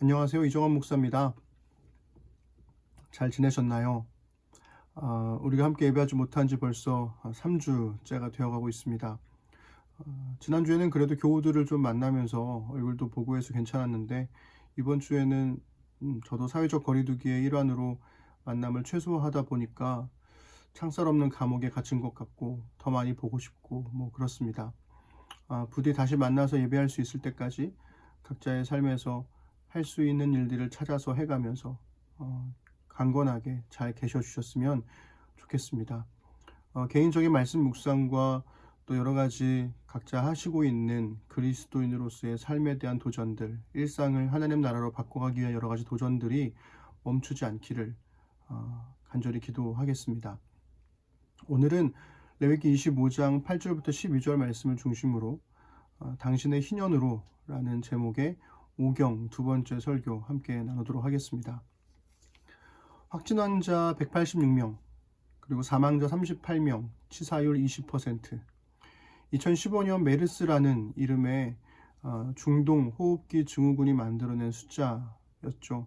안녕하세요. 이정환 목사입니다. 잘 지내셨나요? 우리가 함께 예배하지 못한 지 벌써 3주째가 되어가고 있습니다. 지난주에는 그래도 교우들을 좀 만나면서 얼굴도 보고 해서 괜찮았는데 이번 주에는 저도 사회적 거리두기의 일환으로 만남을 최소화하다 보니까 창살 없는 감옥에 갇힌 것 같고 더 많이 보고 싶고 뭐 그렇습니다. 부디 다시 만나서 예배할 수 있을 때까지 각자의 삶에서 할 수 있는 일들을 찾아서 해가면서 강건하게 잘 계셔 주셨으면 좋겠습니다. 개인적인 말씀 묵상과 또 여러 가지 각자 하시고 있는 그리스도인으로서의 삶에 대한 도전들, 일상을 하나님 나라로 바꿔가기 위한 여러 가지 도전들이 멈추지 않기를 간절히 기도하겠습니다. 오늘은 레위기 25장 8절부터 12절 말씀을 중심으로 당신의 희년으로 라는 제목의 5경 두 번째 설교 함께 나누도록 하겠습니다. 확진 환자 186명, 그리고 사망자 38명, 치사율 20%. 2015년 메르스라는 이름의 중동 호흡기 증후군이 만들어낸 숫자였죠.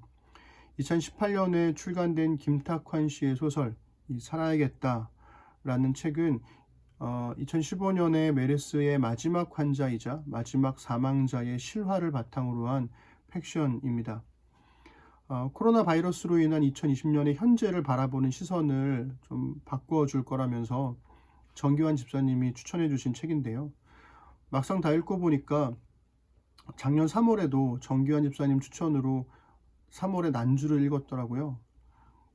2018년에 출간된 김탁환 씨의 소설 살아야겠다 라는 책은 2015년에 메르스의 마지막 환자이자 마지막 사망자의 실화를 바탕으로 한 팩션입니다. 코로나 바이러스로 인한 2020년의 현재를 바라보는 시선을 좀 바꿔줄 거라면서 정기환 집사님이 추천해 주신 책인데요. 막상 다 읽고 보니까 작년 3월에도 정기환 집사님 추천으로 3월에 난주를 읽었더라고요.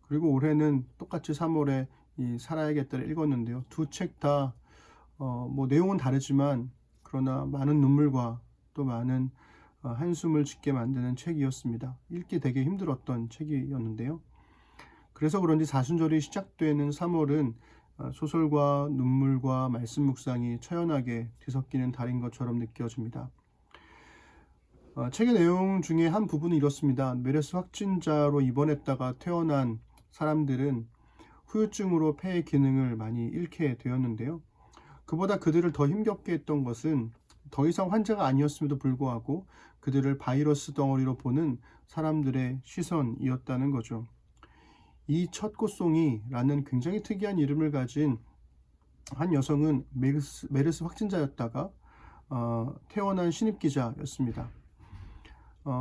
그리고 올해는 똑같이 3월에 이 살아야겠다를 읽었는데요. 두 책 다 뭐 내용은 다르지만 그러나 많은 눈물과 또 많은 한숨을 짓게 만드는 책이었습니다. 읽기 되게 힘들었던 책이었는데요. 그래서 그런지 사순절이 시작되는 3월은 소설과 눈물과 말씀 묵상이 처연하게 뒤섞이는 달인 것처럼 느껴집니다. 책의 내용 중에 한 부분이 이렇습니다. 메르스 확진자로 입원했다가 퇴원한 사람들은 후유증으로 폐의 기능을 많이 잃게 되었는데요. 그보다 그들을 더 힘겹게 했던 것은 더 이상 환자가 아니었음에도 불구하고 그들을 바이러스 덩어리로 보는 사람들의 시선이었다는 거죠. 이 첫 고송이라는 굉장히 특이한 이름을 가진 한 여성은 메르스 확진자였다가 퇴원한 신입기자였습니다.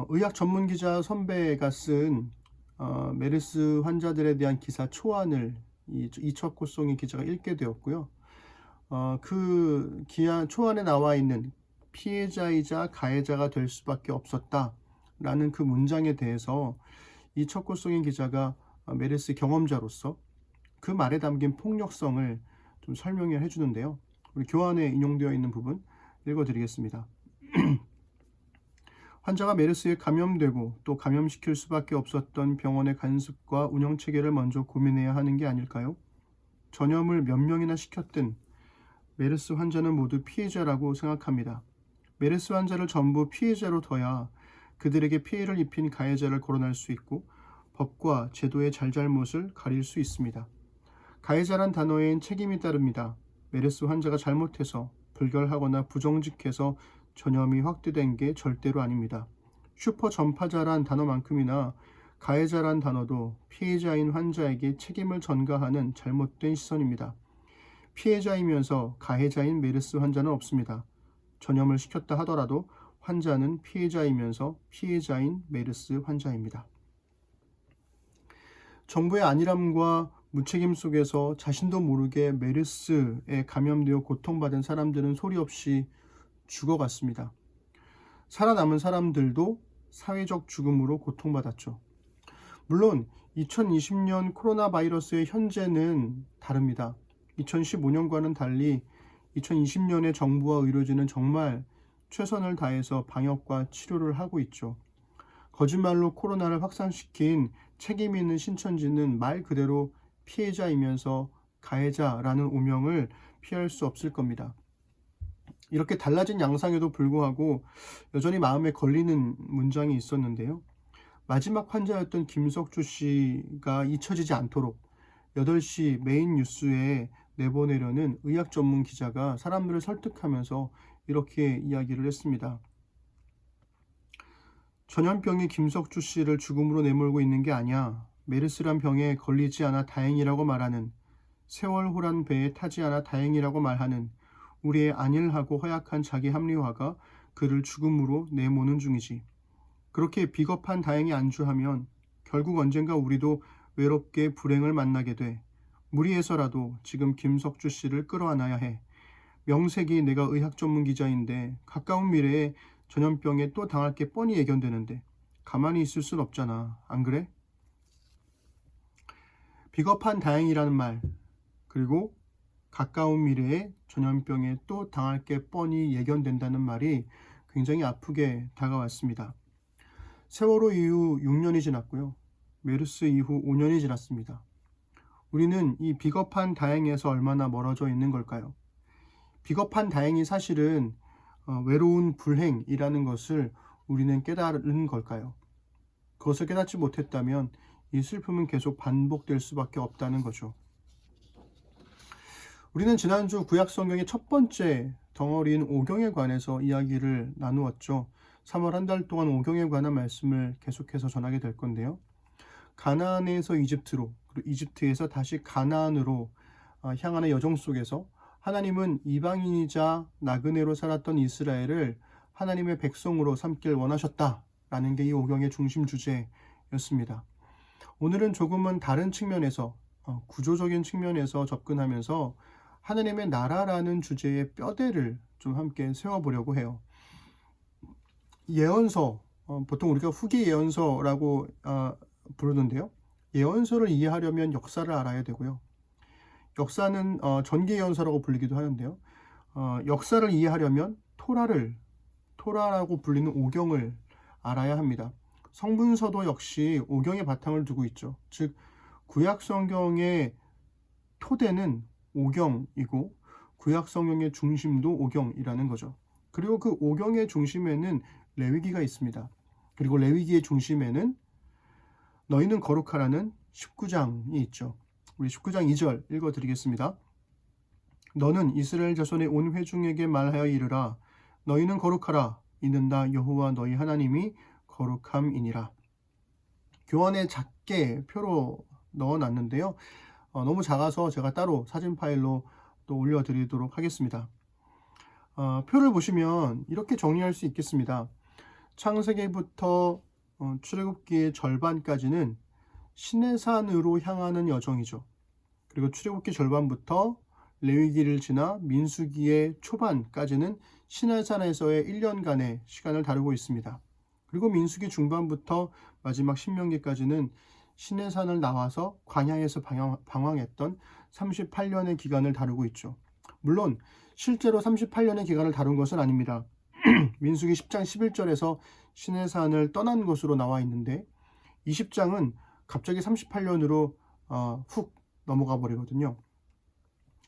의학 전문 기자 선배가 쓴 메르스 환자들에 대한 기사 초안을 이 첫 고송이 기자가 읽게 되었고요. 그 초안에 나와 있는 피해자이자 가해자가 될 수밖에 없었다라는 그 문장에 대해서 이 첫 고송인 기자가 메르스 경험자로서 그 말에 담긴 폭력성을 좀 설명을 해주는데요. 우리 교환에 인용되어 있는 부분 읽어드리겠습니다. 환자가 메르스에 감염되고 또 감염시킬 수밖에 없었던 병원의 간섭과 운영체계를 먼저 고민해야 하는 게 아닐까요? 전염을 몇 명이나 시켰든 메르스 환자는 모두 피해자라고 생각합니다. 메르스 환자를 전부 피해자로 둬야 그들에게 피해를 입힌 가해자를 거론할 수 있고 법과 제도의 잘잘못을 가릴 수 있습니다. 가해자란 단어엔 책임이 따릅니다. 메르스 환자가 잘못해서 불결하거나 부정직해서 전염이 확대된 게 절대로 아닙니다. 슈퍼 전파자란 단어만큼이나 가해자란 단어도 피해자인 환자에게 책임을 전가하는 잘못된 시선입니다. 피해자이면서 가해자인 메르스 환자는 없습니다. 전염을 시켰다 하더라도 환자는 피해자이면서 피해자인 메르스 환자입니다. 정부의 안일함과 무책임 속에서 자신도 모르게 메르스에 감염되어 고통받은 사람들은 소리 없이 죽어갔습니다. 살아남은 사람들도 사회적 죽음으로 고통받았죠. 물론 2020년 코로나 바이러스의 현재는 다릅니다. 2015년과는 달리 2020년에 정부와 의료진은 정말 최선을 다해서 방역과 치료를 하고 있죠. 거짓말로 코로나를 확산시킨 책임 있는 신천지는 말 그대로 피해자이면서 가해자라는 오명을 피할 수 없을 겁니다. 이렇게 달라진 양상에도 불구하고 여전히 마음에 걸리는 문장이 있었는데요. 마지막 환자였던 김석주 씨가 잊혀지지 않도록 8시 메인 뉴스에 내보내려는 의학 전문 기자가 사람들을 설득하면서 이렇게 이야기를 했습니다. 전염병이 김석주 씨를 죽음으로 내몰고 있는 게 아니야. 메르스란 병에 걸리지 않아 다행이라고 말하는, 세월호란 배에 타지 않아 다행이라고 말하는 우리의 안일하고 허약한 자기 합리화가 그를 죽음으로 내모는 중이지. 그렇게 비겁한 다행에 안주하면 결국 언젠가 우리도 외롭게 불행을 만나게 돼. 무리해서라도 지금 김석주 씨를 끌어안아야 해. 명색이 내가 의학 전문 기자인데 가까운 미래에 전염병에 또 당할 게 뻔히 예견되는데 가만히 있을 순 없잖아. 안 그래? 비겁한 다행이라는 말, 그리고 가까운 미래에 전염병에 또 당할 게 뻔히 예견된다는 말이 굉장히 아프게 다가왔습니다. 세월호 이후 6년이 지났고요. 메르스 이후 5년이 지났습니다. 우리는 이 비겁한 다행에서 얼마나 멀어져 있는 걸까요? 비겁한 다행이 사실은 외로운 불행이라는 것을 우리는 깨달은 걸까요? 그것을 깨닫지 못했다면 이 슬픔은 계속 반복될 수밖에 없다는 거죠. 우리는 지난주 구약성경의 첫 번째 덩어리인 오경에 관해서 이야기를 나누었죠. 3월 한 달 동안 오경에 관한 말씀을 계속해서 전하게 될 건데요. 가나안에서 이집트로, 그리고 이집트에서 다시 가나안으로 향하는 여정 속에서 하나님은 이방인이자 나그네로 살았던 이스라엘을 하나님의 백성으로 삼길 원하셨다라는 게 이 오경의 중심 주제였습니다. 오늘은 조금은 다른 측면에서, 구조적인 측면에서 접근하면서 하나님의 나라라는 주제의 뼈대를 좀 함께 세워보려고 해요. 예언서, 보통 우리가 후기 예언서라고 부르는데요. 예언서를 이해하려면 역사를 알아야 되고요. 역사는 전개 예언서라고 불리기도 하는데요. 역사를 이해하려면 토라라고 불리는 오경을 알아야 합니다. 성분서도 역시 오경의 바탕을 두고 있죠. 즉 구약 성경의 토대는 오경이고 구약 성경의 중심도 오경이라는 거죠. 그리고 그 오경의 중심에는 레위기가 있습니다. 그리고 레위기의 중심에는 너희는 거룩하라는 19장이 있죠. 우리 19장 2절 읽어드리겠습니다. 너는 이스라엘 자손의 온 회중에게 말하여 이르라. 너희는 거룩하라. 이는 다 여호와 너희 하나님이 거룩함이니라. 교환에 작게 표로 넣어놨는데요. 너무 작아서 제가 따로 사진 파일로 또 올려드리도록 하겠습니다. 표를 보시면 이렇게 정리할 수 있겠습니다. 창세기부터 출애굽기의 절반까지는 시내산으로 향하는 여정이죠. 그리고 출애굽기 절반부터 레위기를 지나 민수기의 초반까지는 시내산에서의 1년간의 시간을 다루고 있습니다. 그리고 민수기 중반부터 마지막 신명기까지는 시내산을 나와서 광야에서 방황했던 38년의 기간을 다루고 있죠. 물론 실제로 38년의 기간을 다룬 것은 아닙니다. 민수기 10장 11절에서 시내산을 떠난 것으로 나와 있는데 20장은 갑자기 38년으로 훅 넘어가 버리거든요.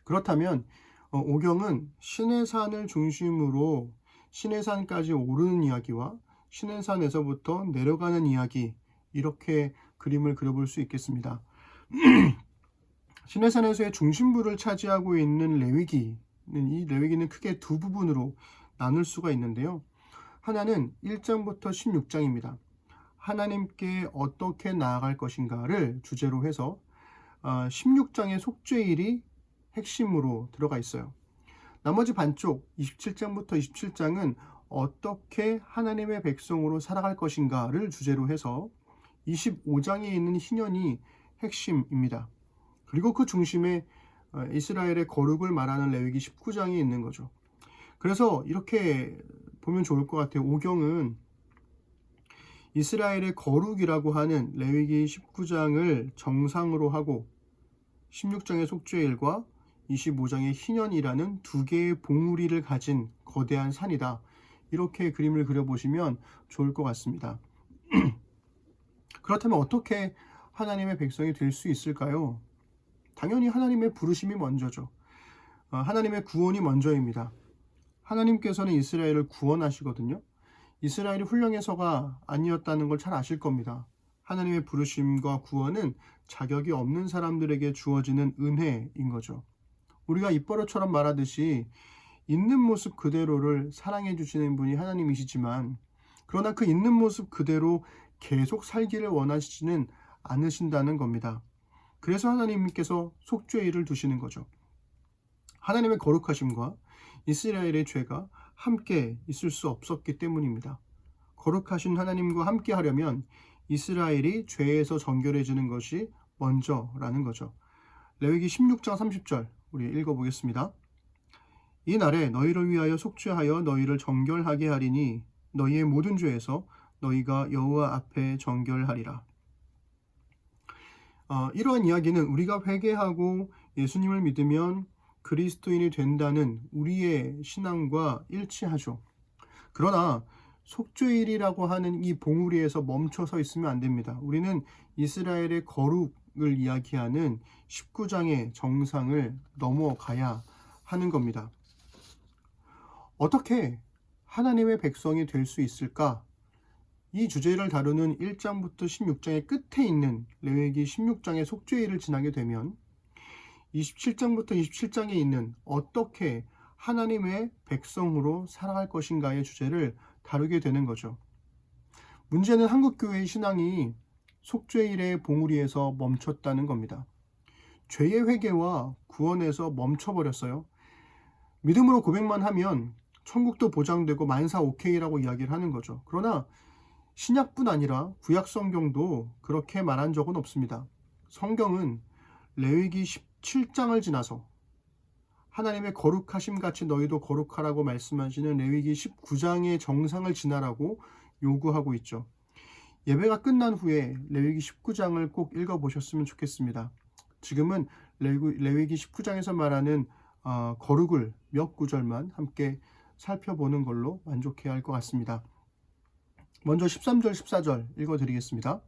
그렇다면 오경은 시내산을 중심으로 시내산까지 오르는 이야기와 시내산에서부터 내려가는 이야기, 이렇게 그림을 그려볼 수 있겠습니다. 시내산에서의 중심부를 차지하고 있는 이 레위기는 크게 두 부분으로 나눌 수가 있는데요. 하나는 1장부터 16장입니다. 하나님께 어떻게 나아갈 것인가를 주제로 해서 16장의 속죄일이 핵심으로 들어가 있어요. 나머지 반쪽 27장부터 27장은 어떻게 하나님의 백성으로 살아갈 것인가를 주제로 해서 25장에 있는 희년이 핵심입니다. 그리고 그 중심에 이스라엘의 거룩을 말하는 레위기 19장이 있는 거죠. 그래서 이렇게 보면 좋을 것 같아요. 오경은 이스라엘의 거룩이라고 하는 레위기 19장을 정상으로 하고 16장의 속죄일과 25장의 희년이라는 두 개의 봉우리를 가진 거대한 산이다. 이렇게 그림을 그려보시면 좋을 것 같습니다. 그렇다면 어떻게 하나님의 백성이 될 수 있을까요? 당연히 하나님의 부르심이 먼저죠. 하나님의 구원이 먼저입니다. 하나님께서는 이스라엘을 구원하시거든요. 이스라엘이 훌륭해서가 아니었다는 걸 잘 아실 겁니다. 하나님의 부르심과 구원은 자격이 없는 사람들에게 주어지는 은혜인 거죠. 우리가 입버릇처럼 말하듯이 있는 모습 그대로를 사랑해 주시는 분이 하나님이시지만 그러나 그 있는 모습 그대로 계속 살기를 원하시지는 않으신다는 겁니다. 그래서 하나님께서 속죄일을 두시는 거죠. 하나님의 거룩하심과 이스라엘의 죄가 함께 있을 수 없었기 때문입니다. 거룩하신 하나님과 함께 하려면 이스라엘이 죄에서 정결해지는 것이 먼저라는 거죠. 레위기 16장 30절 우리 읽어보겠습니다. 이 날에 너희를 위하여 속죄하여 너희를 정결하게 하리니 너희의 모든 죄에서 너희가 여호와 앞에 정결하리라. 이러한 이야기는 우리가 회개하고 예수님을 믿으면 그리스도인이 된다는 우리의 신앙과 일치하죠. 그러나 속죄일이라고 하는 이 봉우리에서 멈춰서 있으면 안 됩니다. 우리는 이스라엘의 거룩을 이야기하는 19장의 정상을 넘어가야 하는 겁니다. 어떻게 하나님의 백성이 될 수 있을까? 이 주제를 다루는 1장부터 16장의 끝에 있는 레위기 16장의 속죄일을 지나게 되면 27장부터 27장에 있는 어떻게 하나님의 백성으로 살아갈 것인가의 주제를 다루게 되는 거죠. 문제는 한국교회의 신앙이 속죄일의 봉우리에서 멈췄다는 겁니다. 죄의 회개와 구원에서 멈춰버렸어요. 믿음으로 고백만 하면 천국도 보장되고 만사 오케이라고 이야기를 하는 거죠. 그러나 신약뿐 아니라 구약 성경도 그렇게 말한 적은 없습니다. 성경은 레위기 17장을 지나서 하나님의 거룩하심 같이 너희도 거룩하라고 말씀하시는 레위기 19장의 정상을 지나라고 요구하고 있죠. 예배가 끝난 후에 레위기 19장을 꼭 읽어보셨으면 좋겠습니다. 지금은 레위기 19장에서 말하는 거룩을 몇 구절만 함께 살펴보는 걸로 만족해야 할 것 같습니다. 먼저 13절 14절 읽어드리겠습니다.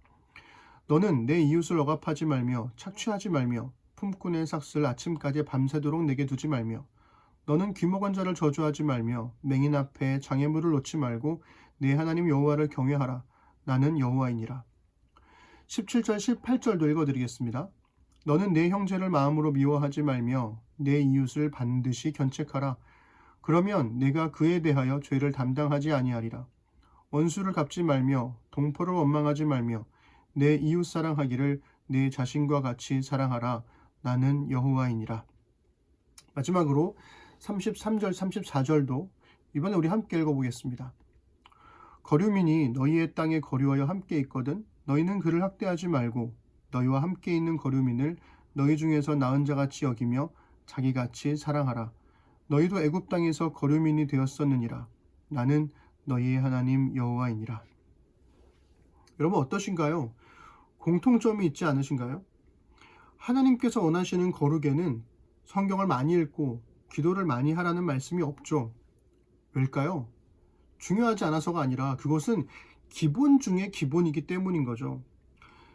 너는 내 이웃을 억압하지 말며 착취하지 말며 품꾼의 삭슬 아침까지 밤새도록 내게 두지 말며 너는 귀먹은 자를 저주하지 말며 맹인 앞에 장애물을 놓지 말고 내 하나님 여호와를 경외하라. 나는 여호와이니라. 17절 18절도 읽어드리겠습니다. 너는 내 형제를 마음으로 미워하지 말며 내 이웃을 반드시 견책하라. 그러면 내가 그에 대하여 죄를 담당하지 아니하리라. 원수를 갚지 말며 동포를 원망하지 말며 내 이웃 사랑하기를 내 자신과 같이 사랑하라. 나는 여호와이니라. 마지막으로 33절 34절도 이번에 우리 함께 읽어보겠습니다. 거류민이 너희의 땅에 거류하여 함께 있거든 너희는 그를 학대하지 말고 너희와 함께 있는 거류민을 너희 중에서 나은 자같이 여기며 자기같이 사랑하라. 너희도 애굽 땅에서 거류민이 되었었느니라. 나는 너희의 하나님 여호와이니라. 여러분 어떠신가요? 공통점이 있지 않으신가요? 하나님께서 원하시는 거룩에는 성경을 많이 읽고 기도를 많이 하라는 말씀이 없죠. 왜일까요? 중요하지 않아서가 아니라 그것은 기본 중에 기본이기 때문인 거죠.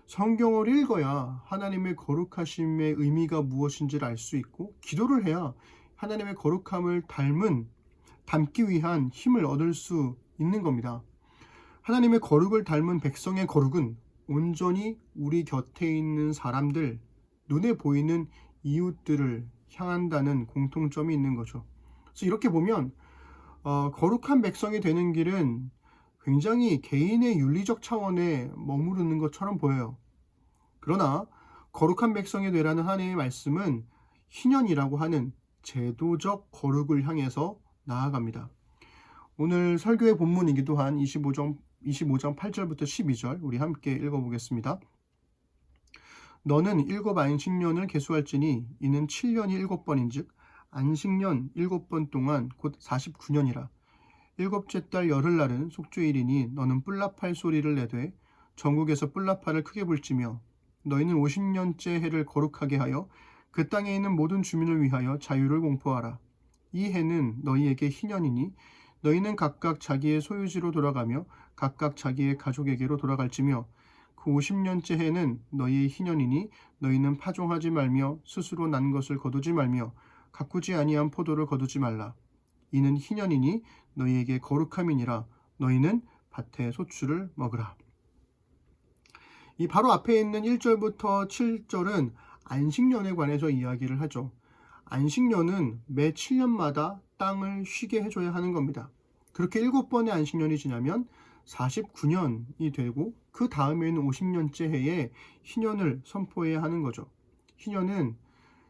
성경을 읽어야 하나님의 거룩하심의 의미가 무엇인지를 알 수 있고 기도를 해야 하나님의 거룩함을 담기 위한 힘을 얻을 수 있는 겁니다. 하나님의 거룩을 닮은 백성의 거룩은 온전히 우리 곁에 있는 사람들, 눈에 보이는 이웃들을 향한다는 공통점이 있는 거죠. 그래서 이렇게 보면 거룩한 백성이 되는 길은 굉장히 개인의 윤리적 차원에 머무르는 것처럼 보여요. 그러나 거룩한 백성이 되라는 하나님의 말씀은 희년이라고 하는 제도적 거룩을 향해서 나아갑니다. 오늘 설교의 본문이기도 한 25장 8절부터 12절 우리 함께 읽어보겠습니다. 너는 7 안식년을 계수할지니 이는 7년이 7번인즉 안식년 7번 동안 곧 49년이라. 7째 달 열흘날은 속죄일이니 너는 뿔라팔 소리를 내되 전국에서 뿔라팔을 크게 불지며 너희는 50년째 해를 거룩하게 하여 그 땅에 있는 모든 주민을 위하여 자유를 공포하라. 이 해는 너희에게 희년이니 너희는 각각 자기의 소유지로 돌아가며 각각 자기의 가족에게로 돌아갈지며 그 50년째 해는 너희의 희년이니 너희는 파종하지 말며 스스로 난 것을 거두지 말며 가꾸지 아니한 포도를 거두지 말라. 이는 희년이니 너희에게 거룩함이니라. 너희는 밭의 소출을 먹으라. 이 바로 앞에 있는 1절부터 7절은 안식년에 관해서 이야기를 하죠. 안식년은 매 7년마다 땅을 쉬게 해줘야 하는 겁니다. 그렇게 7번의 안식년이 지나면 49년이 되고 그 다음에는 50년째 해에 희년을 선포해야 하는 거죠. 희년은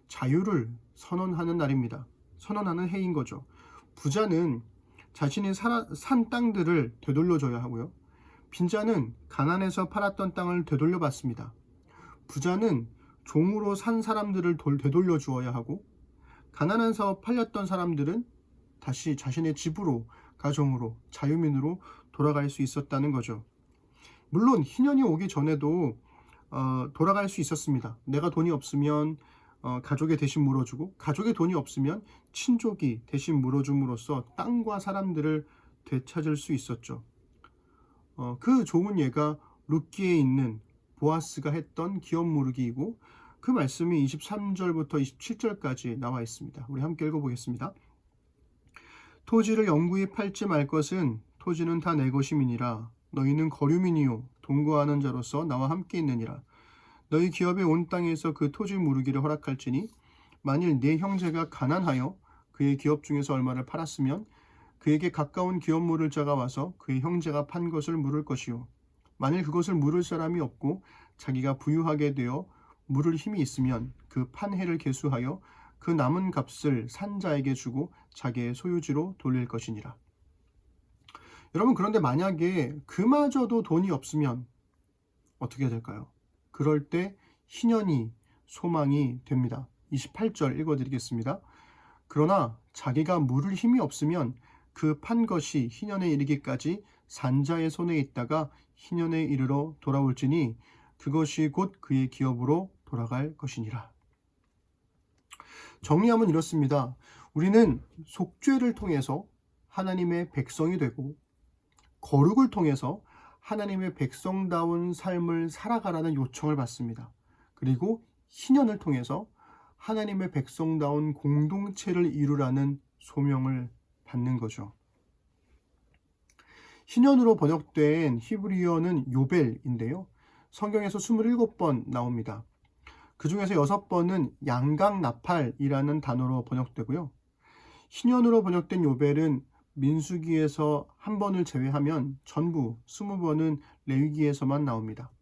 자유를 선언하는 날입니다. 선언하는 해인 거죠. 부자는 자신이 산 땅들을 되돌려줘야 하고요. 빈자는 가난해서 팔았던 땅을 되돌려 받습니다. 부자는 종으로 산 사람들을 되돌려 주어야 하고, 가난해서 팔렸던 사람들은 다시 자신의 집으로, 가정으로, 자유민으로 돌아갈 수 있었다는 거죠. 물론 희년이 오기 전에도 돌아갈 수 있었습니다. 내가 돈이 없으면 가족이 대신 물어주고, 가족의 돈이 없으면 친족이 대신 물어줌으로써 땅과 사람들을 되찾을 수 있었죠. 그 좋은 예가 룻기에 있는 보아스가 했던 기업 무르기이고, 그 말씀이 23절부터 27절까지 나와 있습니다. 우리 함께 읽어보겠습니다. 토지를 영구히 팔지 말 것은 토지는 다 내 것임이니라. 너희는 거류민이요 동거하는 자로서 나와 함께 있느니라. 너희 기업의 온 땅에서 그 토지 무르기를 허락할지니, 만일 네 형제가 가난하여 그의 기업 중에서 얼마를 팔았으면 그에게 가까운 기업 물을 자가 와서 그의 형제가 판 것을 물을 것이요, 만일 그것을 물을 사람이 없고 자기가 부유하게 되어 물을 힘이 있으면 그 판 해를 계수하여 그 남은 값을 산 자에게 주고 자기의 소유지로 돌릴 것이니라. 여러분, 그런데 만약에 그마저도 돈이 없으면 어떻게 될까요? 그럴 때 희년이 소망이 됩니다. 28절 읽어드리겠습니다. 그러나 자기가 물을 힘이 없으면 그 판 것이 희년에 이르기까지 산자의 손에 있다가 희년에 이르러 돌아올지니 그것이 곧 그의 기업으로 돌아갈 것이니라. 정리하면 이렇습니다. 우리는 속죄를 통해서 하나님의 백성이 되고, 거룩을 통해서 하나님의 백성다운 삶을 살아가라는 요청을 받습니다. 그리고 희년을 통해서 하나님의 백성다운 공동체를 이루라는 소명을 받는 거죠. 희년으로 번역된 히브리어는 요벨인데요. 성경에서 27번 나옵니다. 그 중에서 6번은 양강나팔이라는 단어로 번역되고요. 희년으로 번역된 요벨은 민수기에서 한 번을 제외하면 전부 20번은 레위기에서만 나옵니다.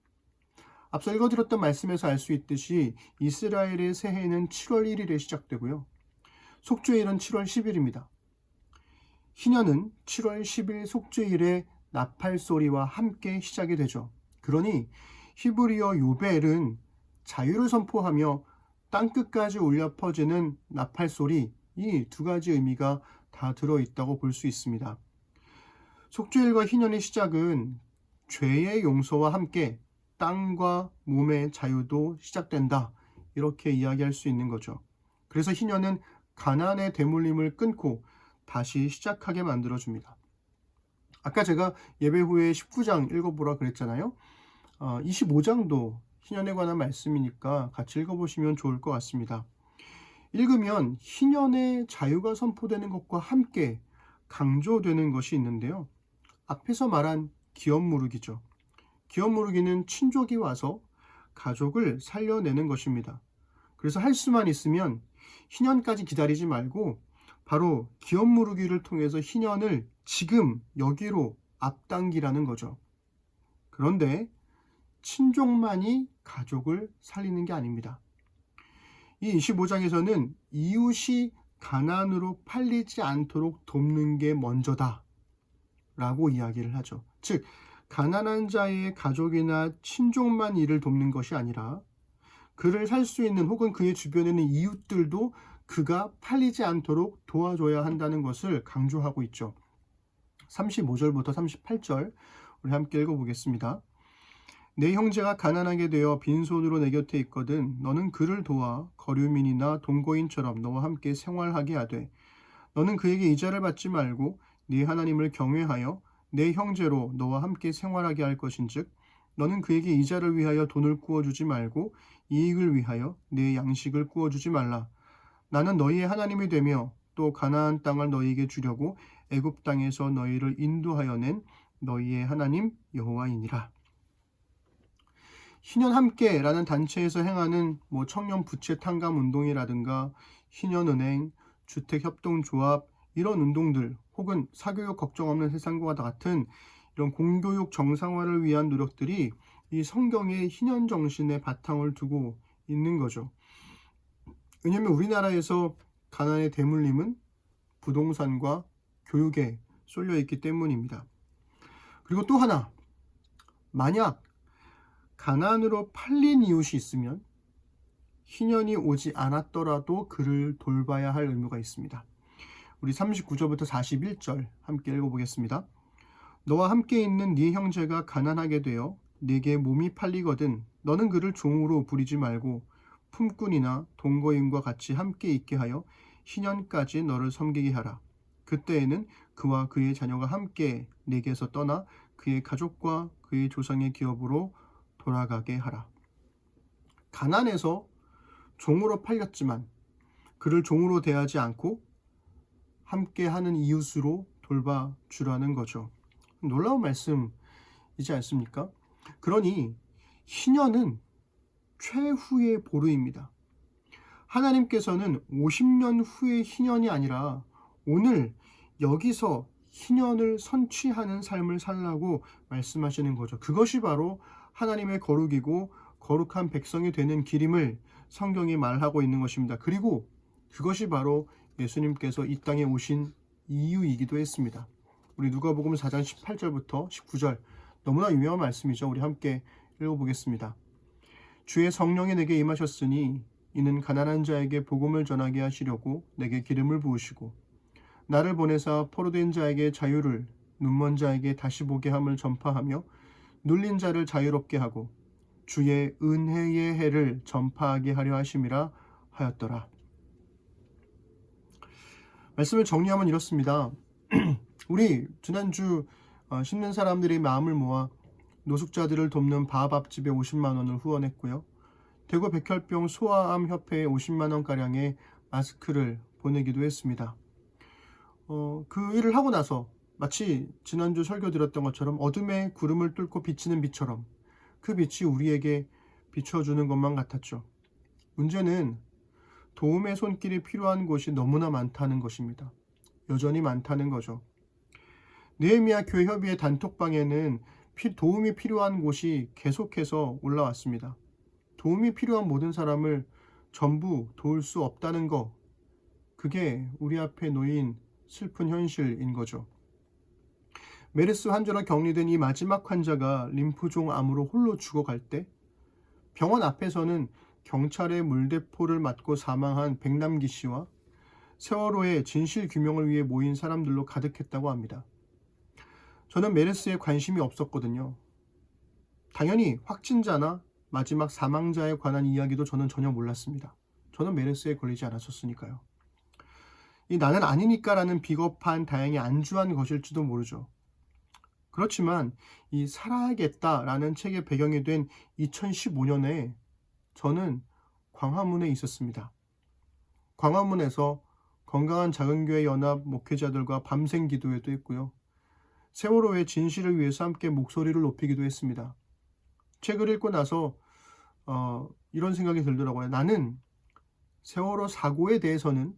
앞서 읽어드렸던 말씀에서 알 수 있듯이 이스라엘의 새해는 7월 1일에 시작되고요. 속죄일은 7월 10일입니다. 희년은 7월 10일 속죄일의 나팔 소리와 함께 시작이 되죠. 그러니 히브리어 요벨은 자유를 선포하며 땅끝까지 울려 퍼지는 나팔 소리, 이 두 가지 의미가 다 들어있다고 볼 수 있습니다. 속죄일과 희년의 시작은 죄의 용서와 함께 땅과 몸의 자유도 시작된다, 이렇게 이야기할 수 있는 거죠. 그래서 희년은 가난의 대물림을 끊고 다시 시작하게 만들어줍니다. 아까 제가 예배 후에 19장 읽어보라 그랬잖아요. 25장도 희년에 관한 말씀이니까 같이 읽어보시면 좋을 것 같습니다. 읽으면 희년의 자유가 선포되는 것과 함께 강조되는 것이 있는데요. 앞에서 말한 기업 무르기죠. 기업 무르기는 친족이 와서 가족을 살려내는 것입니다. 그래서 할 수만 있으면 희년까지 기다리지 말고 바로 기업 무르기를 통해서 희년을 지금 여기로 앞당기라는 거죠. 그런데 친족만이 가족을 살리는 게 아닙니다. 이 25장에서는 이웃이 가난으로 팔리지 않도록 돕는 게 먼저다 라고 이야기를 하죠. 즉, 가난한 자의 가족이나 친족만 이를 돕는 것이 아니라 그를 살 수 있는, 혹은 그의 주변에 있는 이웃들도 그가 팔리지 않도록 도와줘야 한다는 것을 강조하고 있죠. 35절부터 38절 우리 함께 읽어보겠습니다. 내 형제가 가난하게 되어 빈손으로 내 곁에 있거든 너는 그를 도와 거류민이나 동거인처럼 너와 함께 생활하게 하되, 너는 그에게 이자를 받지 말고 네 하나님을 경외하여 내 형제로 너와 함께 생활하게 할 것인즉, 너는 그에게 이자를 위하여 돈을 구워주지 말고 이익을 위하여 내 양식을 구워주지 말라. 나는 너희의 하나님이 되며 또 가나안 땅을 너희에게 주려고 애굽 땅에서 너희를 인도하여 낸 너희의 하나님 여호와이니라. 희년 함께라는 단체에서 행하는 청년 부채 탕감 운동이라든가 희년은행, 주택협동조합, 이런 운동들, 혹은 사교육 걱정 없는 세상과 같은 이런 공교육 정상화를 위한 노력들이 이 성경의 희년 정신에 바탕을 두고 있는 거죠. 왜냐하면 우리나라에서 가난의 대물림은 부동산과 교육에 쏠려 있기 때문입니다. 그리고 또 하나, 만약 가난으로 팔린 이웃이 있으면 희년이 오지 않았더라도 그를 돌봐야 할 의무가 있습니다. 우리 39절부터 41절 함께 읽어보겠습니다. 너와 함께 있는 네 형제가 가난하게 되어 네게 몸이 팔리거든 너는 그를 종으로 부리지 말고 품꾼이나 동거인과 같이 함께 있게 하여 희년까지 너를 섬기게 하라. 그때에는 그와 그의 자녀가 함께 네게서 떠나 그의 가족과 그의 조상의 기업으로 돌아가게 하라. 가난해서 종으로 팔렸지만 그를 종으로 대하지 않고 함께하는 이웃으로 돌봐주라는 거죠. 놀라운 말씀이지 않습니까? 그러니 희년은 최후의 보루입니다. 하나님께서는 50년 후의 희년이 아니라 오늘 여기서 희년을 선취하는 삶을 살라고 말씀하시는 거죠. 그것이 바로 하나님의 거룩이고 거룩한 백성이 되는 길임을 성경이 말하고 있는 것입니다. 그리고 그것이 바로 예수님께서 이 땅에 오신 이유이기도 했습니다. 우리 누가복음 4장 18절부터 19절 너무나 유명한 말씀이죠. 우리 함께 읽어보겠습니다. 주의 성령이 내게 임하셨으니 이는 가난한 자에게 복음을 전하게 하시려고 내게 기름을 부으시고 나를 보내사 포로된 자에게 자유를 눈먼 자에게 다시 보게 함을 전파하며 눌린 자를 자유롭게 하고 주의 은혜의 해를 전파하게 하려 하심이라 하였더라. 말씀을 정리하면 이렇습니다. 우리 지난주 심는 사람들이 마음을 모아 노숙자들을 돕는 바하밥집에 50만 원을 후원했고요. 대구 백혈병 소아암 협회에 50만 원가량의 마스크를 보내기도 했습니다. 그 일을 하고 나서 마치 지난주 설교 드렸던 것처럼 어둠에 구름을 뚫고 비치는 빛처럼 그 빛이 우리에게 비춰주는 것만 같았죠. 문제는 도움의 손길이 필요한 곳이 너무나 많다는 것입니다. 여전히 많다는 거죠. 느헤미야 교회 협의회 단톡방에는 도움이 필요한 곳이 계속해서 올라왔습니다. 도움이 필요한 모든 사람을 전부 도울 수 없다는 거, 그게 우리 앞에 놓인 슬픈 현실인 거죠. 메르스 환자로 격리된 이 마지막 환자가 림프종 암으로 홀로 죽어갈 때 병원 앞에서는 경찰의 물대포를 맞고 사망한 백남기 씨와 세월호의 진실 규명을 위해 모인 사람들로 가득했다고 합니다. 저는 메르스에 관심이 없었거든요. 당연히 확진자나 마지막 사망자에 관한 이야기도 저는 전혀 몰랐습니다. 저는 메르스에 걸리지 않았었으니까요. 이 나는 아니니까라는 비겁한 다행히 안주한 것일지도 모르죠. 그렇지만 이 살아야겠다라는 책의 배경이 된 2015년에 저는 광화문에 있었습니다. 광화문에서 건강한 작은교회 연합 목회자들과 밤샘 기도회도 했고요. 세월호의 진실을 위해서 함께 목소리를 높이기도 했습니다. 책을 읽고 나서 이런 생각이 들더라고요. 나는 세월호 사고에 대해서는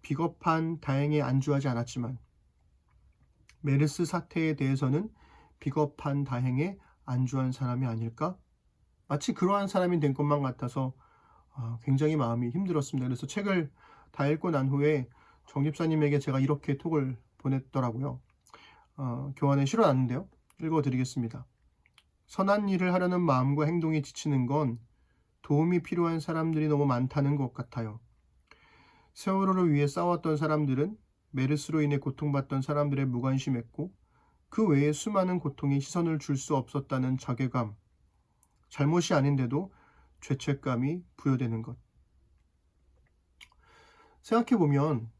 비겁한 다행에 안주하지 않았지만 메르스 사태에 대해서는 비겁한 다행에 안주한 사람이 아닐까? 마치 그러한 사람이 된 것만 같아서 굉장히 마음이 힘들었습니다. 그래서 책을 다 읽고 난 후에 정 집사님에게 제가 이렇게 톡을 보냈더라고요. 교환에 실어놨는데요. 읽어드리겠습니다. 선한 일을 하려는 마음과 행동이 지치는 건 도움이 필요한 사람들이 너무 많다는 것 같아요. 세월호를 위해 싸웠던 사람들은 메르스로 인해 고통받던 사람들에 무관심했고 그 외에 수많은 고통에 시선을 줄 수 없었다는 자괴감, 잘못이 아닌데도 죄책감이 부여되는 것. 생각해보면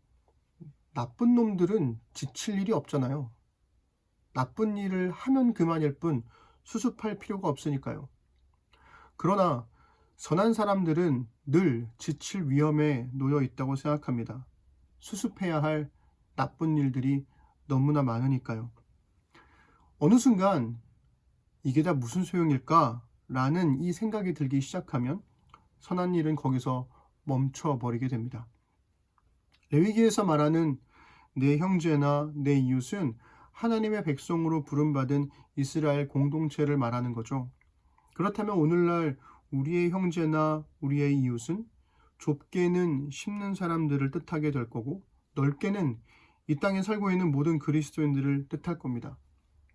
나쁜 놈들은 지칠 일이 없잖아요. 나쁜 일을 하면 그만일 뿐 수습할 필요가 없으니까요. 그러나 선한 사람들은 늘 지칠 위험에 놓여 있다고 생각합니다. 수습해야 할 나쁜 일들이 너무나 많으니까요. 어느 순간 이게 다 무슨 소용일까? 라는 이 생각이 들기 시작하면 선한 일은 거기서 멈춰버리게 됩니다. 레위기에서 말하는 내 형제나 내 이웃은 하나님의 백성으로 부름받은 이스라엘 공동체를 말하는 거죠. 그렇다면 오늘날 우리의 형제나 우리의 이웃은 좁게는 심는 사람들을 뜻하게 될 거고, 넓게는 이 땅에 살고 있는 모든 그리스도인들을 뜻할 겁니다.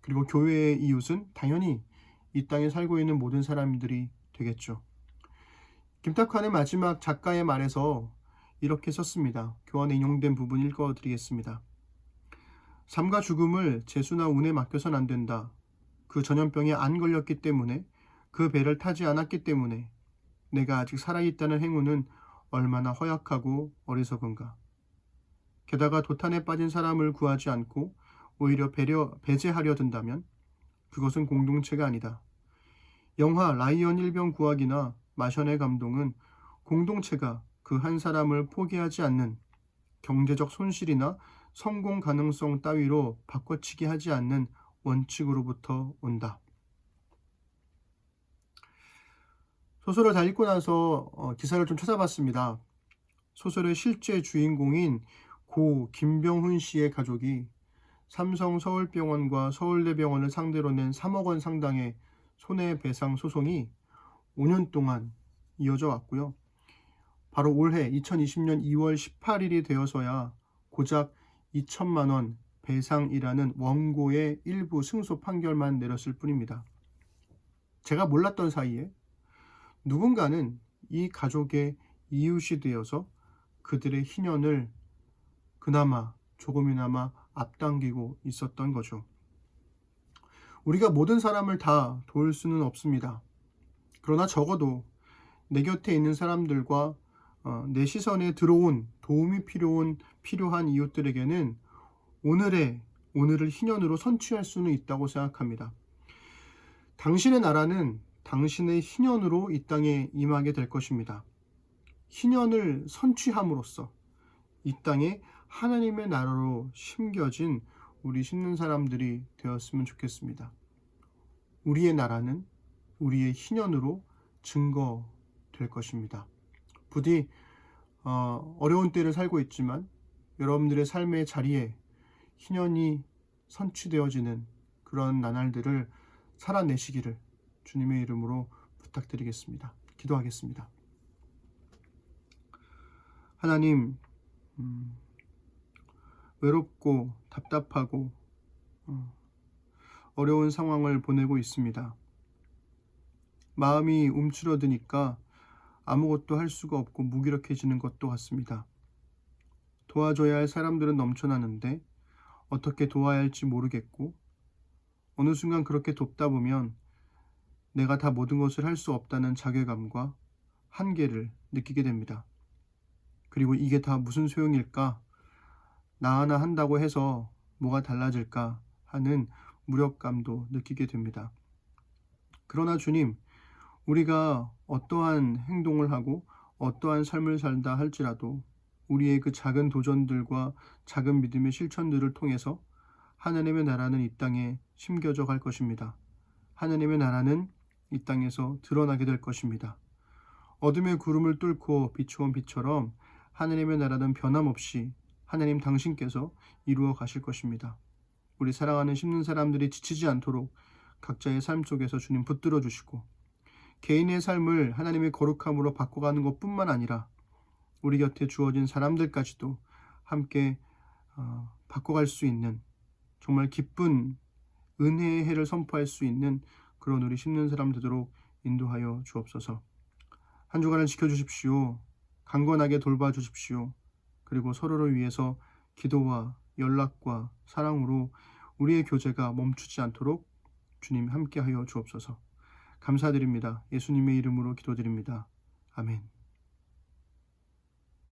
그리고 교회의 이웃은 당연히 이 땅에 살고 있는 모든 사람들이 되겠죠. 김탁환의 마지막 작가의 말에서 이렇게 썼습니다. 교환에 인용된 부분 읽어드리겠습니다. 삶과 죽음을 재수나 운에 맡겨선 안 된다. 그 전염병에 안 걸렸기 때문에, 그 배를 타지 않았기 때문에 내가 아직 살아있다는 행운은 얼마나 허약하고 어리석은가. 게다가 도탄에 빠진 사람을 구하지 않고 오히려 배제하려 든다면 그것은 공동체가 아니다. 영화 라이언 일병 구하기나 마션의 감동은 공동체가 그 한 사람을 포기하지 않는, 경제적 손실이나 성공 가능성 따위로 바꿔치기 하지 않는 원칙으로부터 온다. 소설을 다 읽고 나서 기사를 좀 찾아봤습니다. 소설의 실제 주인공인 고 김병훈 씨의 가족이 삼성 서울병원과 서울대병원을 상대로 낸 3억 원 상당의 손해배상 소송이 5년 동안 이어져 왔고요. 바로 올해 2020년 2월 18일이 되어서야 고작 2천만 원 배상이라는 원고의 일부 승소 판결만 내렸을 뿐입니다. 제가 몰랐던 사이에 누군가는 이 가족의 이웃이 되어서 그들의 희년을 그나마 조금이나마 앞당기고 있었던 거죠. 우리가 모든 사람을 다 도울 수는 없습니다. 그러나 적어도 내 곁에 있는 사람들과 내 시선에 들어온 도움이 필요한 이웃들에게는 오늘을 희년으로 선취할 수는 있다고 생각합니다. 당신의 나라는 당신의 희년으로 이 땅에 임하게 될 것입니다. 희년을 선취함으로써 이 땅에 하나님의 나라로 심겨진 우리 심는 사람들이 되었으면 좋겠습니다. 우리의 나라는 우리의 희년으로 증거될 것입니다. 부디 어려운 때를 살고 있지만 여러분들의 삶의 자리에 희년이 선취되어지는 그런 나날들을 살아내시기를 주님의 이름으로 부탁드리겠습니다. 기도하겠습니다. 하나님, 외롭고 답답하고 어려운 상황을 보내고 있습니다. 마음이 움츠러드니까 아무것도 할 수가 없고 무기력해지는 것도 같습니다. 도와줘야 할 사람들은 넘쳐나는데 어떻게 도와야 할지 모르겠고, 어느 순간 그렇게 돕다 보면 내가 다 모든 것을 할 수 없다는 자괴감과 한계를 느끼게 됩니다. 그리고 이게 다 무슨 소용일까? 나 하나 한다고 해서 뭐가 달라질까 하는 무력감도 느끼게 됩니다. 그러나 주님, 우리가 어떠한 행동을 하고 어떠한 삶을 살다 할지라도 우리의 그 작은 도전들과 작은 믿음의 실천들을 통해서 하나님의 나라는 이 땅에 심겨져 갈 것입니다. 하나님의 나라는 이 땅에서 드러나게 될 것입니다. 어둠의 구름을 뚫고 비추온 빛처럼 하나님의 나라는 변함없이 하나님 당신께서 이루어 가실 것입니다. 우리 사랑하는 심는 사람들이 지치지 않도록 각자의 삶 속에서 주님 붙들어 주시고, 개인의 삶을 하나님의 거룩함으로 바꿔가는 것뿐만 아니라 우리 곁에 주어진 사람들까지도 함께 바꿔갈 수 있는, 정말 기쁜 은혜의 해를 선포할 수 있는 그런 우리 심는 사람 되도록 인도하여 주옵소서. 한 주간을 지켜주십시오. 강건하게 돌봐주십시오. 그리고 서로를 위해서 기도와 연락과 사랑으로 우리의 교제가 멈추지 않도록 주님 함께하여 주옵소서. 감사드립니다. 예수님의 이름으로 기도드립니다. 아멘.